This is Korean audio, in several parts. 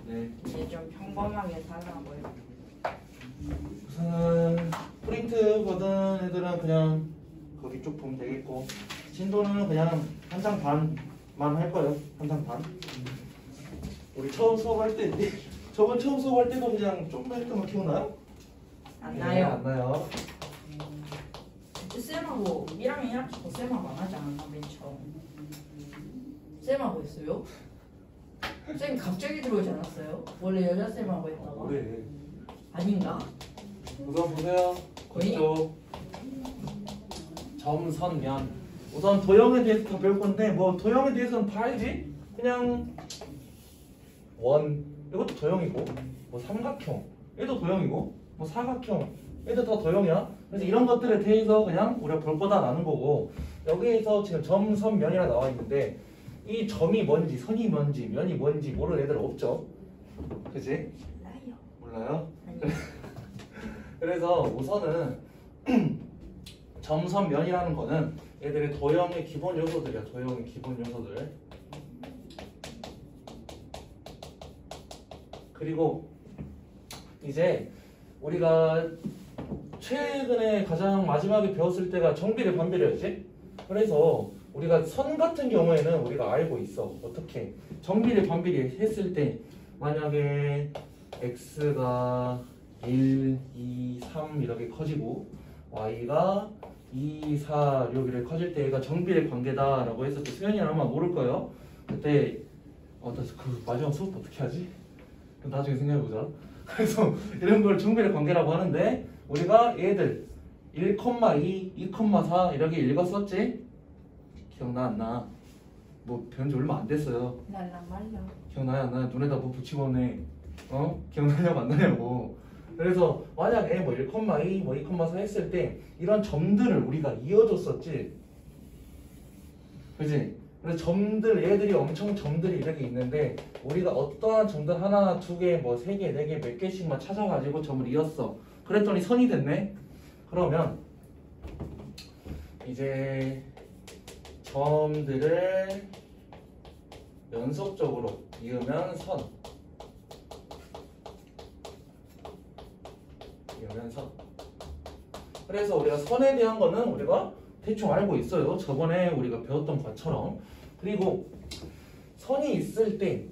네. 이제 좀 평범하게 살라고요. 우선은 프린트 받은 애들은 그냥 거기 쭉 보면 되겠고, 진도는 그냥 한 장 반만 할 거예요. 한 장 반. 우리 처음 수업할 때, 저번 처음 수업할 때도 그냥 좀 했던 거 기억나요? 안 네, 나요. 안 나요. 그때 쌤하고 1학년 1학기 때 쌤하고 안 하지 않았나 맨 처음. 쌤하고 했어요? 쌤 갑자기 들어오지 않았어요? 원래 여자 쌤하고 했다가. 그래. 아닌가? 우선 보세요. 거의? 그쪽 점선면. 우선 도형에 대해서 다 배울 건데, 뭐 도형에 대해서는 다 알지? 그냥 원, 이것도 도형이고, 뭐 삼각형, 얘도 도형이고, 뭐 사각형, 얘도 다 도형이야. 그래서 이런 것들에 대해서 그냥 우리가 볼 거다라는 거고, 여기에서 지금 점, 선, 면이라 나와 있는데, 이 점이 뭔지, 선이 뭔지, 면이 뭔지 모르는 애들 없죠? 그치? 나요. 몰라요? 아니요. 그래서 우선은 점, 선, 면이라는 거는 얘들의 도형의 기본 요소들이야. 도형의 기본 요소들. 그리고 이제 우리가 최근에 가장 마지막에 배웠을 때가 정비례 반비례였지? 그래서 우리가 선 같은 경우에는 우리가 알고 있어. 어떻게? 정비례 반비례 했을 때 만약에 x가 1, 2, 3 이렇게 커지고 y가 2, 4, 6 이렇게 커질 때 얘가 정비례 관계다라고 했을 때 수현이는 아마 모를 거예요. 그때 그 마지막 수업 어떻게 하지? 나중에 생각해보자. 그래서 이런 걸 정비례 관계라고 하는데 우리가 얘들 1, 2, 2,4 이렇게 읽었었지? 기억나 안 나? 뭐 배운 지 얼마 안 됐어요. 날라말라. 기억나야 안 나? 눈에다 뭐 붙이고 오네. 기억나냐고 안 나냐고. 그래서 만약에 뭐 1,2, 뭐 2,4 했을 때 이런 점들을 우리가 이어줬었지. 그지? 그래서 점들, 얘들이 엄청 점들이 이렇게 있는데 우리가 어떠한 점들 하나, 두 개, 뭐 세 개, 네 개, 몇 개씩만 찾아가지고 점을 이었어. 그랬더니 선이 됐네. 그러면 이제 점들을 연속적으로 이으면 선. 이으면 선. 그래서 우리가 선에 대한 거는 우리가 대충 알고 있어요. 저번에 우리가 배웠던 것처럼. 그리고 선이 있을 때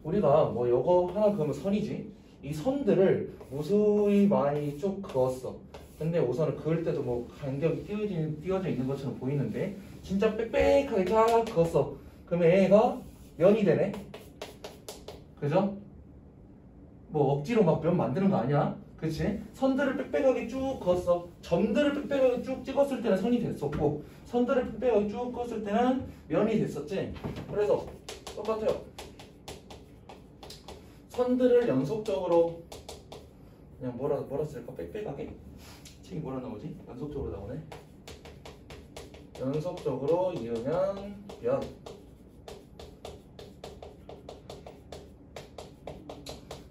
우리가 뭐 이거 하나 그으면 선이지. 이 선들을 무수히 많이 쭉 그었어. 근데 우선은 그을 때도 뭐 간격이 띄어져 있는 것처럼 보이는데 진짜 빽빽하게 쫙 그었어. 그러면 얘가 면이 되네. 그죠? 뭐 억지로 막 면 만드는 거 아니야. 그치? 선들을 빽빽하게 쭉 그었어. 점들을 빽빽하게 쭉 찍었을 때는 선이 됐었고 선들을 빽빽하게 쭉 그었을 때는 면이 됐었지. 그래서 똑같아요. 선들을 연속적으로 그냥 뭐라 쓸까? 빽빽하게? 책이 뭐라 나오지? 연속적으로 나오네. 연속적으로 이으면 면.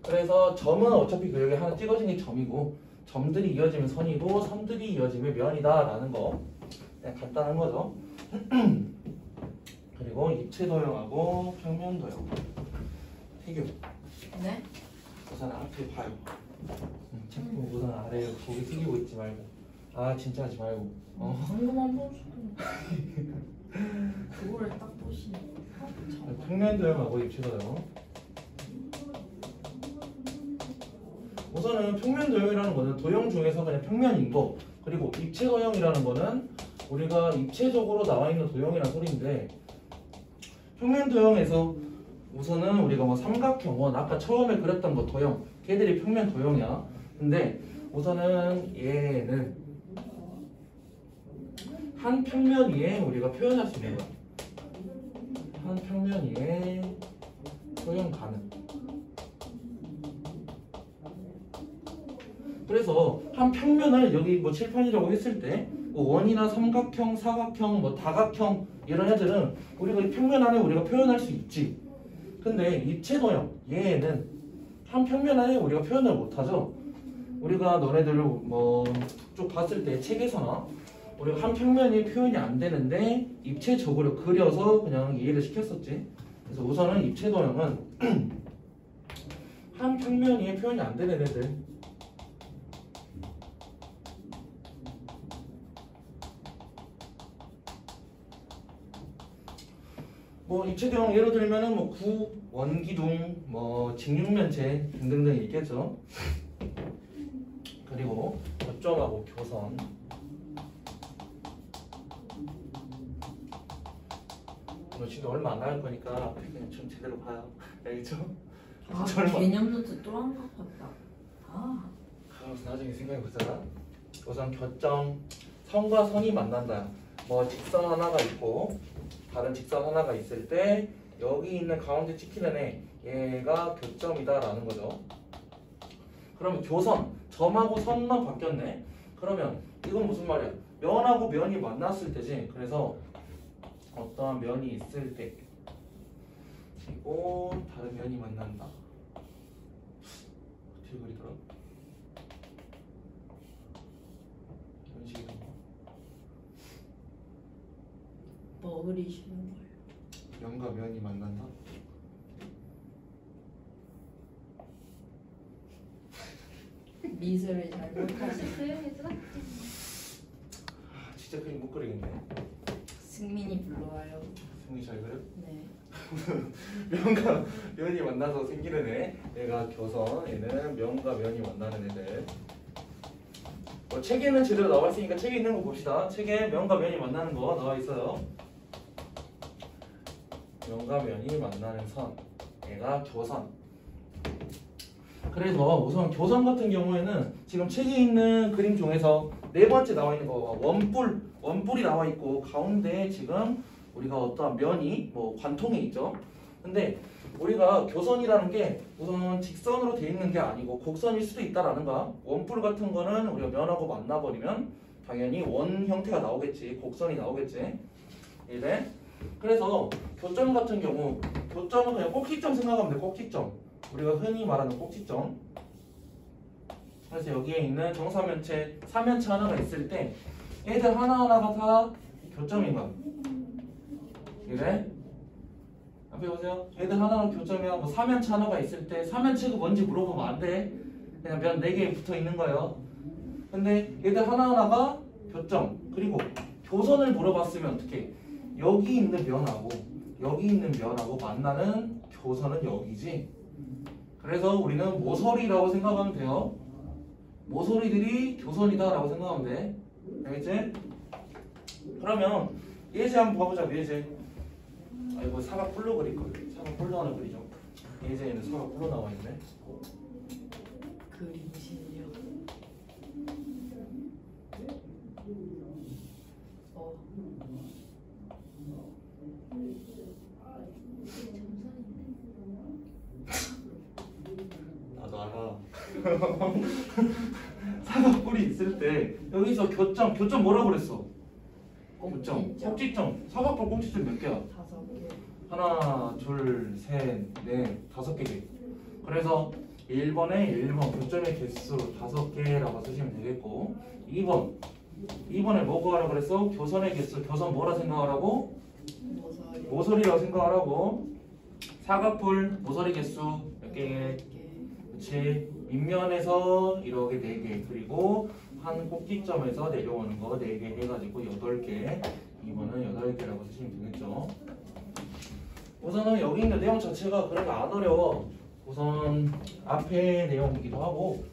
그래서 점은 어차피 그 여기 하나 찍어진 게 점이고 점들이 이어지면 선이고 선들이 이어지면 면이다 라는 거 그냥 간단한 거죠. 그리고 입체 도형하고 평면 도형. 태규 네? 우선 앞에 봐요. 자꾸 우선 아래에 고개 숙이고 있지 말고. 아 진짜 하지 말고. 방금 한 번 그거를 딱 보시네. 평면 도형하고 입체 도형. 우선은 평면 도형이라는 거는 도형 중에서 그냥 평면인 거, 그리고 입체 도형이라는 거는 우리가 입체적으로 나와 있는 도형이라는 소리인데, 평면 도형에서 우선은 우리가 뭐 삼각형, 아까 처음에 그렸던 거 도형, 걔들이 평면 도형이야. 근데 우선은 얘는 한 평면 위에 우리가 표현할 수 있는 거야. 한 평면 위에 표현 가능. 그래서 한 평면을 여기 뭐 칠판이라고 했을 때 뭐 원이나 삼각형, 사각형, 뭐 다각형 이런 애들은 우리가 이 평면 안에 우리가 표현할 수 있지. 근데 입체 도형 얘는 한 평면 안에 우리가 표현을 못하죠. 우리가 너네들 뭐 쭉 봤을 때 책에서나 우리가 한 평면이 표현이 안 되는데 입체적으로 그려서 그냥 이해를 시켰었지. 그래서 우선은 입체 도형은 한 평면이 표현이 안 되는 애들. 뭐 입체경 예로 들면은 뭐 구, 원기둥, 뭐 직육면체 등등등 있겠죠. 그리고 교점하고 교선. 뭐 지금 얼마 안 나갈 거니까 그냥 좀 제대로 봐요. 알겠죠? 아, 설마. 개념 노트 또 한 거 같다. 아, 그래서 나중에 생각해 보자. 우선 교점, 선과 선이 만난다. 뭐 직선 하나가 있고 다른 직선 하나가 있을 때 여기 있는 가운데 찍히는 애 얘가 교점이다라는 거죠. 그러면 교선, 점하고 선만 바뀌었네. 그러면 이건 무슨 말이야? 면하고 면이 만났을 때지. 그래서 어떠한 면이 있을 때 그리고 다른 면이 만난다. 어떻게 그리더라? 이런 식이다. 뭐 그리시는 거예요? 면과 면이 만난다? 미술을 잘 못하시. 조용히 들어. 진짜 그림 못 그리겠네. 승민이 불러와요. 승리 잘 그려? 네. 면과 면이 만나서 생기는 애 얘가 교선, 얘는 면과 면이 만나는 애들. 뭐 책에는 제대로 나와 있으니까 책에 있는 거 봅시다. 책에 면과 면이 만나는 거 나와 있어요. 면과 면이 만나는 선 얘가 교선. 그래서 우선 교선 같은 경우에는 지금 책에 있는 그림 중에서 네 번째 나와 있는 거 원뿔이 나와 있고 가운데 지금 우리가 어떠한 면이 뭐 관통이 있죠. 근데 우리가 교선이라는 게 우선 직선으로 돼 있는 게 아니고 곡선일 수도 있다라는 거야. 원뿔 같은 거는 우리가 면하고 만나버리면 당연히 원 형태가 나오겠지. 곡선이 나오겠지. 이래. 그래서 교점 같은 경우 교점은 그냥 꼭지점 생각하면 돼. 꼭지점. 우리가 흔히 말하는 꼭지점. 그래서 여기에 있는 정사면체, 사면체 하나가 있을 때 얘들 하나하나가 다 교점인 거야. 이래? 앞에 보세요. 얘들 하나는 교점이야. 뭐 사면체 하나가 있을 때 사면체가 뭔지 물어보면 안 돼. 그냥 면 4개 붙어 있는 거예요. 근데 얘들 하나하나가 교점. 그리고 교선을 물어봤으면 어떻게? 여기 있는 면하고 여기 있는 면하고 만나는 교선은 여기지. 그래서 우리는 모서리라고 생각하면 돼요. 모서리들이 교선이다라고 생각하면 돼. 알겠지? 그러면 예제 한번 봐보자. 예제. 아 이거 사각뿔로 그릴 거예요. 사각뿔로 하나 그리죠. 예제에는 사각뿔로 나와 있네. 그림 실력. 나도 알아. 사각뿔이 있을 때 여기서 교점 뭐라고 그랬어? 교점, 꼭지점. 사각뿔 꼭지점 몇 개야? 5개. 하나, 둘, 셋, 넷, 5개. 그래서 1번에 1번 교점의 개수 5개라고 쓰시면 되겠고 2번에 뭐 구하라고 그랬어? 교선의 개수. 교선 뭐라 생각하라고? 모서리. 모서리라고 생각하라고. 사각뿔 모서리 개수 몇 개? 그렇지. 밑면에서 이렇게 4개. 그리고 한 꼭지점에서 내려오는 거 4개 해가지고 8개. 2번은 8개라고 쓰시면 되겠죠. 우선은 여기 있는 내용 자체가 그렇게 안 어려워. 우선 앞에 내용이기도 하고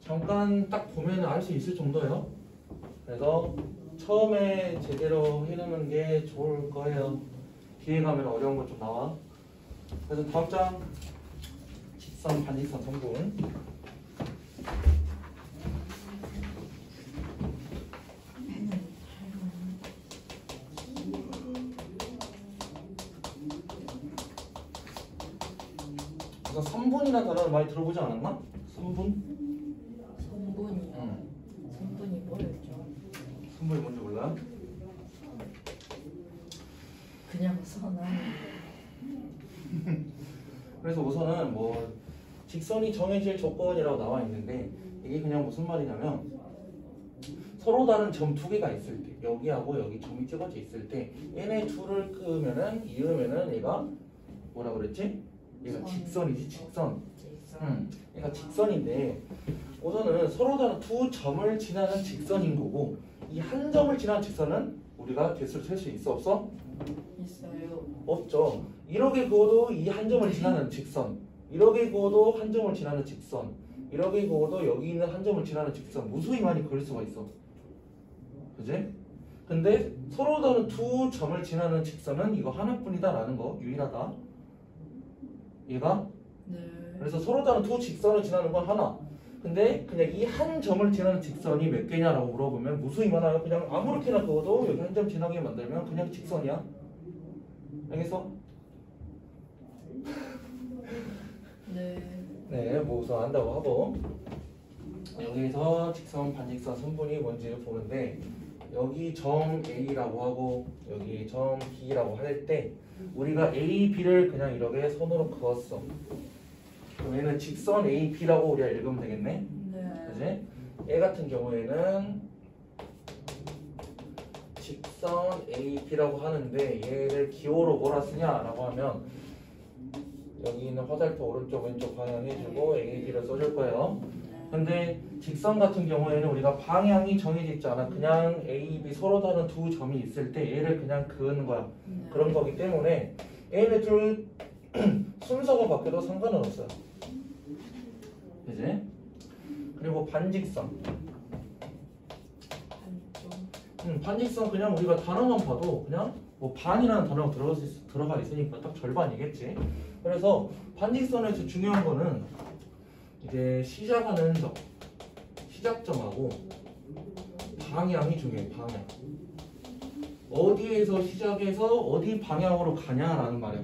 잠깐 딱 보면 알 수 있을 정도예요. 그래서 처음에 제대로 해놓는 게 좋을 거예요. 뒤에 가면 어려운 거 좀 나와. 그래서 다음 장 직선, 반직선, 성분. 우선 3분이라는 단어를 많이 들어보지 않았나? 3분? 성분이요. 응. 성분이 뭐였죠? 3분이 뭔지 몰라? 그냥 선아. 그래서 우선은 뭐 직선이 정해질 조건이라고 나와 있는데 이게 그냥 무슨 말이냐면 서로 다른 점 2개가 있을 때 여기하고 여기 점이 찍어져 있을 때 얘네 둘을 이으면은 얘가 뭐라 그랬지? 얘가 선. 직선이지. 직선. 직선. 그러니까 직선인데 우선은 서로 다른 두 점을 지나는 직선인 거고 이 한 점을 지나는 직선은 우리가 개수를 셀 수 있어 없어? 있어요. 없죠. 이렇게 그어도 이 한 점을 지나는 직선, 이렇게 그어도 한 점을 지나는 직선, 이렇게 그어도 여기 있는 한 점을 지나는 직선 무수히 많이 그릴 수가 있어. 그지? 근데 서로 다른 두 점을 지나는 직선은 이거 하나뿐이다라는 거 유일하다. 얘가 네. 그래서 서로 다른 두 직선을 지나는 건 하나. 근데 그냥 이 한 점을 지나는 직선이 몇 개냐라고 물어보면 무수히 많아요. 그냥 아무렇게나 그어도 여기 한 점 지나게 만들면 그냥 직선이야. 알겠어? 네. 네, 뭐 우선 안다고 하고 여기서 직선, 반직선, 선분이 뭔지를 보는데 여기 점 A라고 하고 여기 점 B라고 할 때 우리가 A, B를 그냥 이렇게 손으로 그었어. 그럼 얘는 직선 A, B라고 우리가 읽으면 되겠네. 네. 그지? 얘 같은 경우에는 직선 A, B라고 하는데 얘를 기호로 뭐라 쓰냐라고 하면 여기 있는 화살표 오른쪽 왼쪽 방향 해주고 A, B를 써줄 거예요. 근데 직선 같은 경우에는 우리가 방향이 정해져 있지 않아. 그냥 A, B 서로 다른 두 점이 있을 때 얘를 그냥 그은 거야. 네. 그런 거기 때문에 얘네들 순서가 바뀌어도 상관은 없어요. 그지? 그리고 반직선. 반직선 그냥 우리가 단어만 봐도 그냥 뭐 반이라는 단어가 들어가 있으니까 딱 절반이겠지. 그래서 반직선에서 중요한 거는 이제 시작하는 점, 시작점하고 방향이 중요해. 방향. 어디에서 시작해서 어디 방향으로 가냐라는 말이야.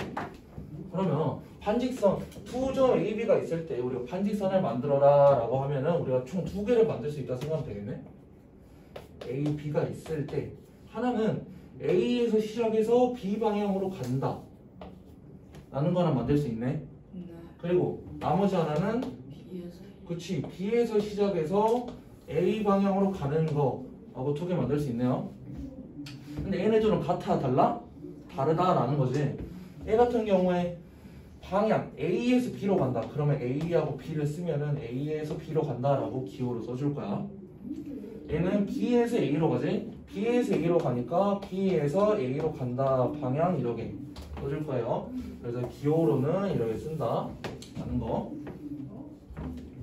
그러면 반직선 두 점 A, B가 있을 때 우리가 반직선을 만들어라 라고 하면은 우리가 총 두 개를 만들 수 있다 생각하면 되겠네. A, B가 있을 때 하나는 A에서 시작해서 B 방향으로 간다 라는 거는 만들 수 있네. 네. 그리고 나머지 하나는 B에서. 그치 B에서 시작해서 A 방향으로 가는 거하고 두 개 만들 수 있네요. 근데 얘네들은 같아 달라? 다르다라는 거지. 얘 같은 경우에 방향 A에서 B로 간다. 그러면 A하고 B를 쓰면은 A에서 B로 간다라고 기호로 써줄 거야. 얘는 B에서 A로 가지. B에서 A로 가니까 B에서 A로 간다. 방향 이렇게 써줄 거예요. 그래서 기호로는 이렇게 쓴다 라는 거.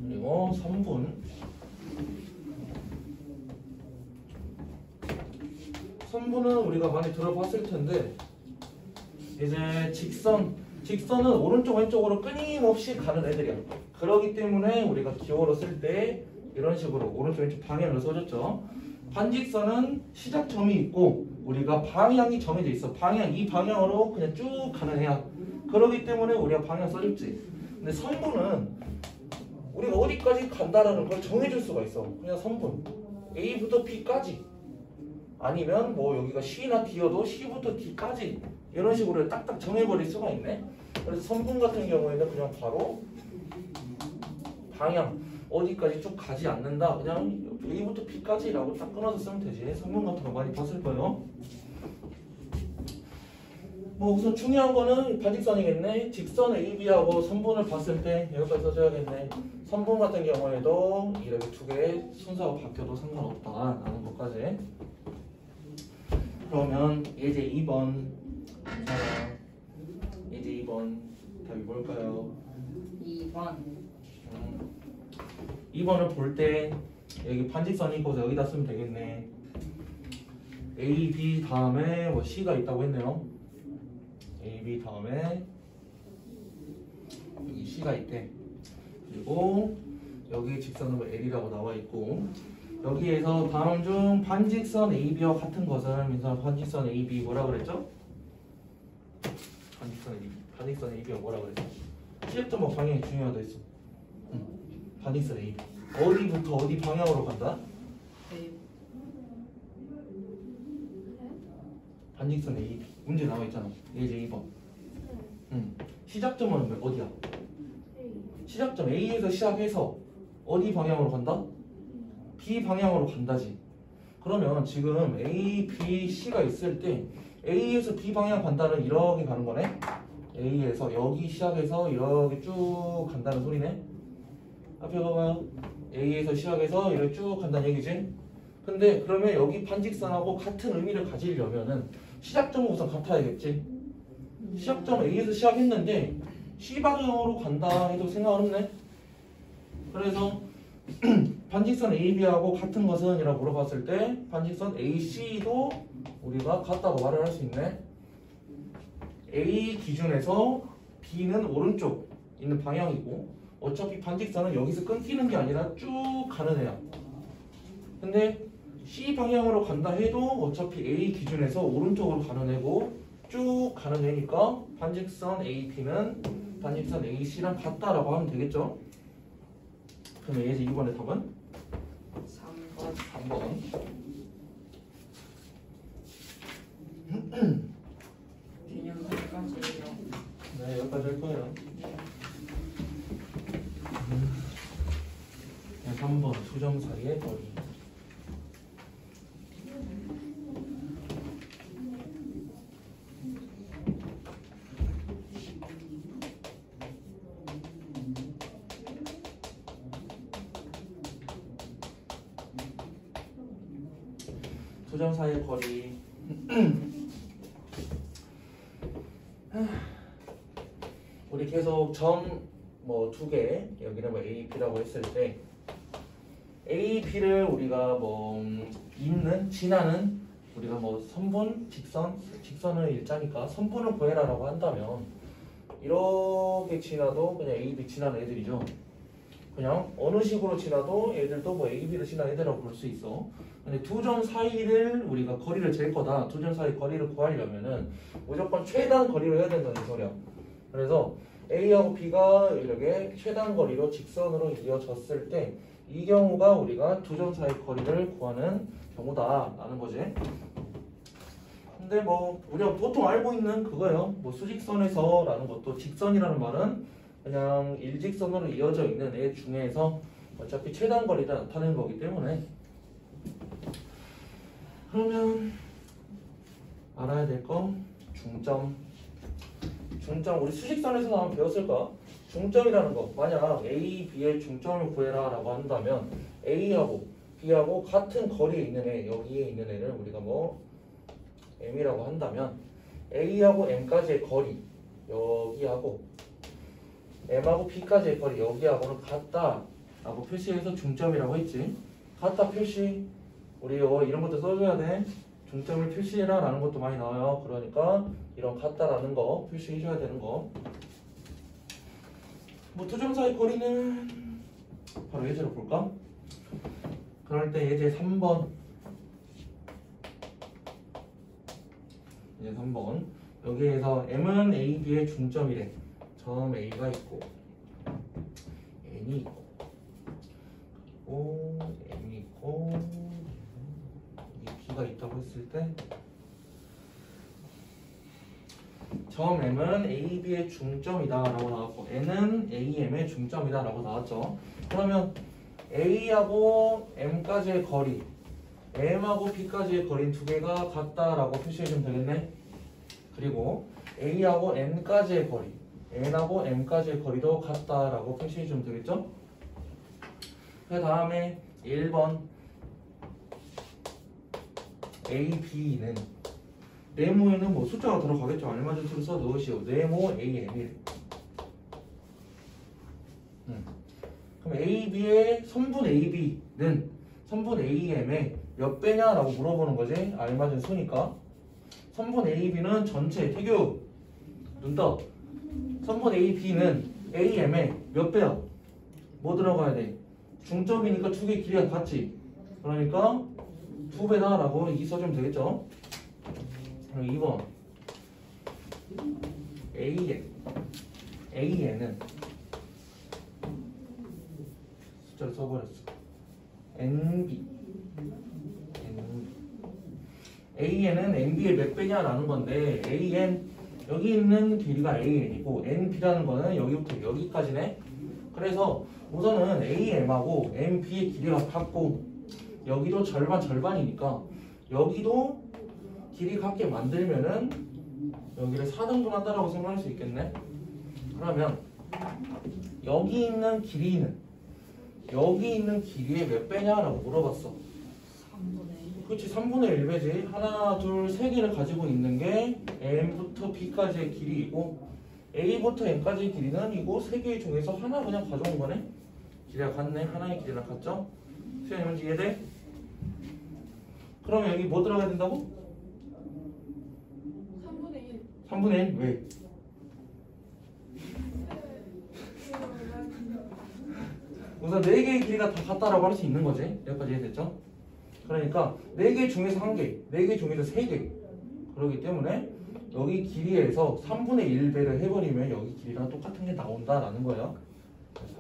그리고 3분 3분은 우리가 많이 들어봤을 텐데 이제 직선은 오른쪽 왼쪽으로 끊임없이 가는 애들이야. 그렇기 때문에 우리가 기호로 쓸 때 이런 식으로 오른쪽 왼쪽 방향을 써줬죠. 반직선은 시작점이 있고 우리가 방향이 정해져 있어. 이 방향으로 그냥 쭉 가는 애야. 그렇기 때문에 우리가 방향 써줬지. 근데 선분은 우리가 어디까지 간다라는 걸 정해줄 수가 있어. 그냥 선분 A부터 B까지 아니면 뭐 여기가 C나 D여도 C부터 D까지 이런 식으로 딱딱 정해버릴 수가 있네. 그래서 선분 같은 경우에는 그냥 바로 방향 어디까지 쭉 가지 않는다. 그냥 A부터 B까지라고 딱 끊어서 쓰면 되지. 선분 같은 거 많이 봤을 거예요. 뭐 우선 중요한 거는 반직선이겠네. 직선 AB하고 선분을 봤을 때 여기까지 써줘야겠네. 선분 같은 경우에도 이렇게 두 개의 순서가 바뀌어도 상관없다라는 것까지. 그러면 예제 2번 예제 2번 답이 뭘까요? 2번. 2번을 볼 때 여기 반직선이 있고서 여기다 쓰면 되겠네. A, B 다음에 뭐 C가 있다고 했네요. A, B 다음에 여기 C가 있대. 그리고 여기 직선은 뭐 L이라고 나와 있고 여기에서 다음 중 반직선 AB와 같은 것은 민선 반직선 AB 뭐라 그랬죠? 반직선 AB가 뭐라 그랬죠? 시작점 뭐 방향이 중요하다 했어. 반직선 AB 어디부터 어디 방향으로 간다? A. 반직선 AB 문제 나와 있잖아. 예제 2번. 시작점은 어디야? 시작점 A에서 시작해서 어디 방향으로 간다? B 방향으로 간다지. 그러면 지금 A, B, C가 있을 때 A에서 B 방향 간다는 이렇게 가는 거네. A에서 여기 시작해서 이렇게 쭉 간다는 소리네. 앞에 봐봐요. A에서 시작해서 이렇게 쭉 간다는 얘기지. 근데 그러면 여기 반직선하고 같은 의미를 가지려면은 시작점은 우선 같아야겠지. 시작점 A에서 시작했는데 C 방향으로 간다 해도 생각 없네. 그래서 반직선 AB하고 같은 것은? 이라고 물어봤을 때 반직선 AC도 우리가 같다고 말을 할 수 있네. A 기준에서 B는 오른쪽 있는 방향이고 어차피 반직선은 여기서 끊기는 게 아니라 쭉 가는 애야. 근데 C 방향으로 간다 해도 어차피 A 기준에서 오른쪽으로 가는 애고 쭉 가는 애니까 반직선 AP는 반직선 AC랑 같다라고 하면 되겠죠? 그럼 얘에서 2번의 답은? 3번. 3번. 개념 여기까지예요. 네, 여기까지 할 거예요. 네, 3번 두 점 사이의 거리. 두 점 사이의 거리. 우리 계속 점 뭐 두 개, 여기는 뭐 A, B라고 했을 때 A, B를 우리가 뭐 있는, 지나는 우리가 뭐 선분, 직선을 일자니까 선분을 구해라라고 한다면 이렇게 지나도 그냥 A, B 지나는 애들이죠. 그냥 어느 식으로 지나도 애들도 뭐 A, B를 지나는 애들이라고 볼 수 있어. 근데 두 점 사이를 우리가 거리를 잴 거다. 두 점 사이 거리를 구하려면은 무조건 최단 거리로 해야 된다는 소리야. 그래서 A하고 B가 이렇게 최단 거리로 직선으로 이어졌을 때 이 경우가 우리가 두 점 사이 거리를 구하는 경우다라는 거지. 근데 뭐 우리가 보통 알고 있는 그거예요. 뭐 수직선에서라는 것도 직선이라는 말은 그냥 일직선으로 이어져 있는 애 중에서 어차피 최단 거리를 나타내는 거기 때문에. 그러면 알아야 될 거 중점. 중점 우리 수직선에서 한번 배웠을까? 중점이라는 거 만약 A, B의 중점을 구해라 라고 한다면 A하고 B하고 같은 거리에 있는 애, 여기에 있는 애를 우리가 뭐 M이라고 한다면 A하고 M까지의 거리 여기하고 M하고 B까지의 거리 여기하고는 같다 라고 표시해서 중점이라고 했지. 같다 표시 우리 이런 것도 써줘야 돼. 중점을 표시해라 라는 것도 많이 나와요. 그러니까 이런 같다라는 거 표시해줘야 되는 거. 뭐 두 점 사이 거리는 바로 예제로 볼까? 그럴 때 예제 3번. 이제 3번. 여기에서 M은 A, B의 중점이래. 점 A가 있고 N이 있고 그리고 M이 있고 B가 있다고 했을 때 점 M은 A, B의 중점이다 라고 나왔고 N은 A, M의 중점이다 라고 나왔죠. 그러면 A하고 M까지의 거리 M하고 B까지의 거리 두 개가 같다라고 표시해주면 되겠네. 그리고 A하고 N까지의 거리 N하고 M까지의 거리도 같다라고 표시해주면 되겠죠. 그 다음에 1번 A, B는 네모에는 뭐 숫자가 들어가겠죠. 알맞은 수를 써 넣으시오. 네모 A, M일. 그럼 A, B의 선분 A, B는 선분 A, M의 몇 배냐라고 물어보는 거지. 알맞은 수니까. 선분 A, B는 전체 태교 눈 떠. 선분 A, B는 A, M의 몇 배야? 뭐 들어가야 돼? 중점이니까 두 개 길이가 같지. 그러니까 두 배다라고 이 써주면 되겠죠. 그럼 2번 AN은 숫자를 써버렸어. AN은 NB의 몇 배냐라는 건데 AN 여기 있는 길이가 AN이고 NB라는 거는 여기부터 여기까지네. 그래서 우선은 AM하고 MB의 길이가 같고 여기도 절반이니까 여기도 길이 같게 만들면은 여기를 4등분 한다라고 생각할 수 있겠네. 그러면 여기 있는 길이는 여기 있는 길이의 몇 배냐라고 물어봤어. 3분의 1. 그렇지, 3분의 1배지. 하나, 둘, 세 개를 가지고 있는 게 M부터 B까지의 길이이고 A부터 M까지의 길이는 이거 세 개 중에서 하나 그냥 가져온 거네. 길이가 같네. 하나의 길이랑 같죠? 수현이 뭔지 이해돼? 그러면 여기 뭐 들어가야 된다고? 3분의 1. 3분의 1? 왜? 우선 4개의 길이가 다 같다라고 할 수 있는 거지. 여기까지 이해됐죠? 그러니까 4개 중에서 1개, 4개 중에서 3개. 그렇기 때문에 여기 길이에서 3분의 1배를 해버리면 여기 길이랑 똑같은 게 나온다라는 거예요.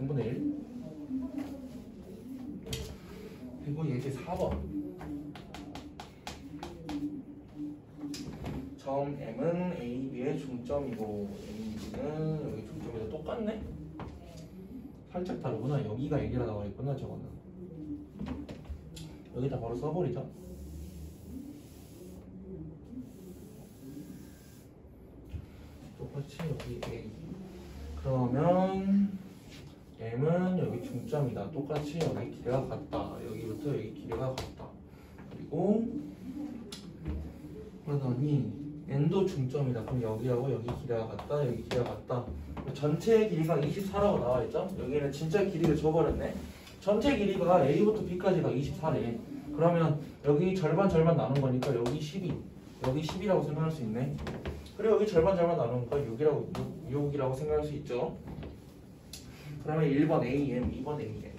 3분의 1. 그리고 얘기 4번. 점 M은 A, B의 중점이고 A, B는 여기 중점이랑 똑같네? 살짝 다르구나. 여기가 얘기가 나와 있구나. 저거는 여기다 바로 써버리죠. 똑같이 여기 A. 그러면 M은 여기 중점이다. 똑같이 여기 길이가 같다. 여기부터 여기 길이가 같다. 그리고 그러더니 N도 중점이다. 그럼 여기하고 여기 길이가 같다. 여기 길이가 같다. 전체 길이가 24라고 나와 있죠? 여기는 진짜 길이를 줘버렸네. 전체 길이가 A부터 B까지가 24래. 그러면 여기 절반 나눈 거니까 여기 12, 여기 10이라고 생각할 수 있네. 그리고 여기 절반 나누는 거 6이라고 생각할 수 있죠. 그러면 1번 AM, 2번 AM.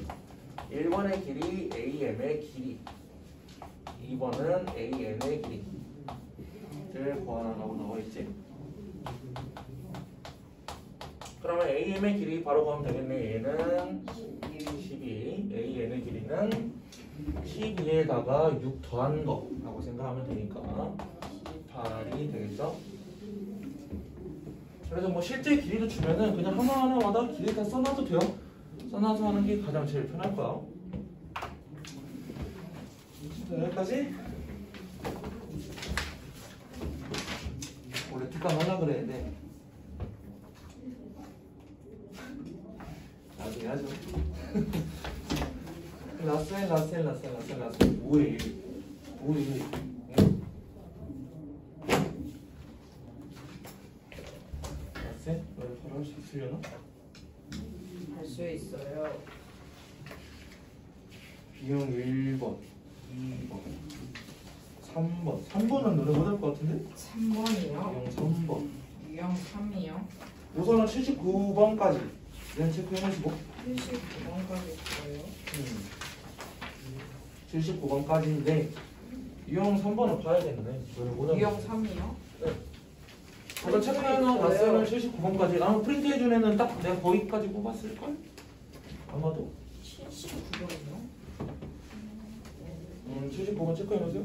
1번의 길이 AM의 길이, 2번은 AN의 길이를 구하라고 나와 있지. 그러면 AM의 길이 바로 구하면 되겠네. 얘는 12, AN의 길이는 12에다가 6 더한 거라고 생각하면 되니까 18이 되겠죠. 그래서 뭐 실제 길이를 주면은 그냥 하나하나마다 길이 다 써놔도 돼요. 써놔서 하는 게 가장 제일 편할 거야. 자, 여기까지. 원래 뚜껑 하려고 그랬는데 나중에 하죠. 라셀 5의 1 5의 1 라셀? 왜 바로 할 수 있으려나? 할 수 있어요. 비용 1번 2번 3번 3번은 너네 못할 것 같은데? 3번이요? 비용 3번 유형 3이요? 우선은 79번까지 얘는 체크해놓으시고 79번까지 있어요. 79번까지인데 유형 3번을 봐야겠네. 유형 3이요? 네. 아까 체크해놓은 라셀은 79번까지. 아마 프린트 해준 애는 딱 내가 거기까지 뽑았을걸? 아마도 79번이요? 79번 체크해놓으세요.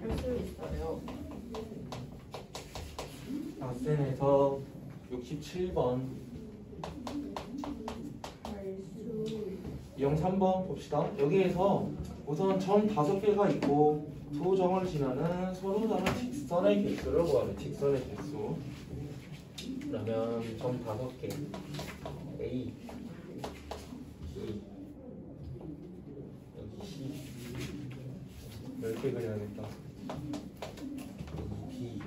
할 수 있어요. 라셀에서 67번 유형 3번 봅시다. 여기에서 우선 점 5개가 있고 두 점을 지나는 서로 다른 직선의 개수를 구하래. 직선의 개수. 그러면 점 5개 A, B, 여기 C 10개 그려야겠다. 여기 B,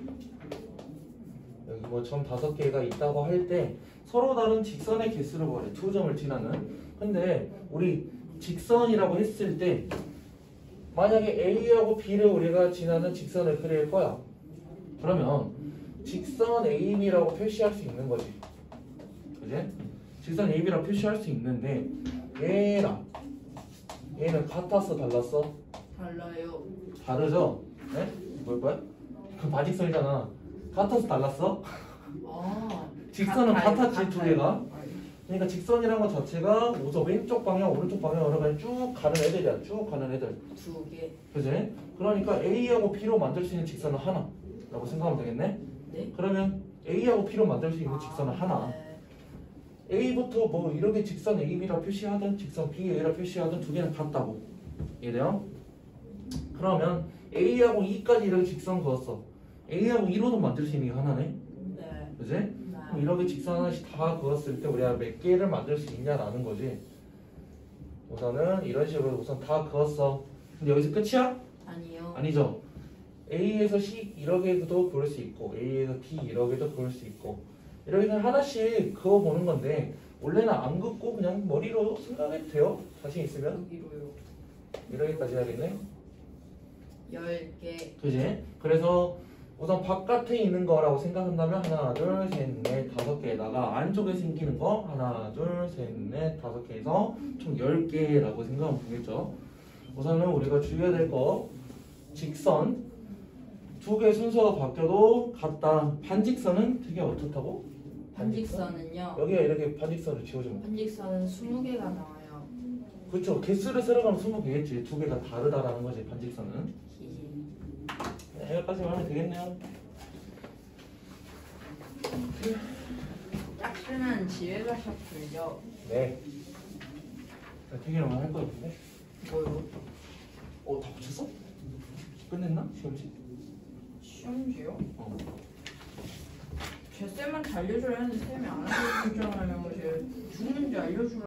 여기 뭐 점 5개가 있다고 할 때 서로 다른 직선의 개수를 구하래. 두 점을 지나는. 근데 우리 직선이라고 했을 때 만약에 A하고 B를 우리가 지나는 직선을 그릴 거야. 그러면 직선 AB라고 표시할 수 있는 거지. 그지? 직선 AB라고 표시할 수 있는데 얘랑 얘는 같았어 달랐어? 달라요. 다르죠? 네? 뭘 거야? 그 마직선이잖아. 같았어 달랐어? 아, 직선은 같았지 두 개가. 같아요. 그러니까 직선이라는 것 자체가 우선 왼쪽 방향, 오른쪽 방향으로 그냥 쭉 가는 애들이야. 쭉 가는 애들. 두 개. 그지? 그러니까 A하고 B로 만들 수 있는 직선은 하나라고 생각하면 되겠네? 네? 그러면 A하고 B로 만들 수 있는 직선은 하나. 네. A부터 뭐 이렇게 직선 AB라 표시하든 직선 BA라 표시하든 두 개는 같다고. 이해돼요? 그러면 A하고 E까지 이렇게 직선 그었어. A하고 E로도 만들 수 있는 게 하나네? 네. 그지? 네. 그럼 이렇게 직선 하나씩 다 그었을 때 우리가 몇 개를 만들 수 있냐라는 거지. 우선은 이런 식으로 우선 다 그었어. 근데 여기서 끝이야? 아니요. 아니죠. A에서 C 이렇게도 그을 수 있고 A에서 D 이렇게도 그을 수 있고 이렇게 그냥 하나씩 그어보는 건데 원래는 안 긋고 그냥 머리로 생각해도 돼요. 자신 있으면 여기로요. 이렇게까지 해야겠네. 10개. 그지? 그래서 우선 바깥에 있는 거라고 생각한다면 하나, 둘, 셋, 넷, 5개에다가 안쪽에 생기는 거 하나, 둘, 셋, 넷, 5개에서 총 10개라고 생각하면 되겠죠. 우선은 우리가 주의해야 될 거 직선 두 개 순서가 바뀌어도 같다. 반직선은 되게 어떻다고? 반직선은요. 여기가 이렇게 반직선을 지워주면 반직선은 20개가 나와요. 그렇죠. 개수를 세러가면 20개겠지. 두 개가 다르다라는 거지 반직선은. 네, 여기까지만 하면 되겠네요. 딱 쓰면 집에 가서 풀죠. 네. 되게 오늘 할거 있는데. 뭐요? 다 붙였어? 끝냈나? 시험지? 시험지요? 어. 제 쌤한테 알려줘야 하는데 쌤이 안 알려주잖아요. 제 죽는지 알려주라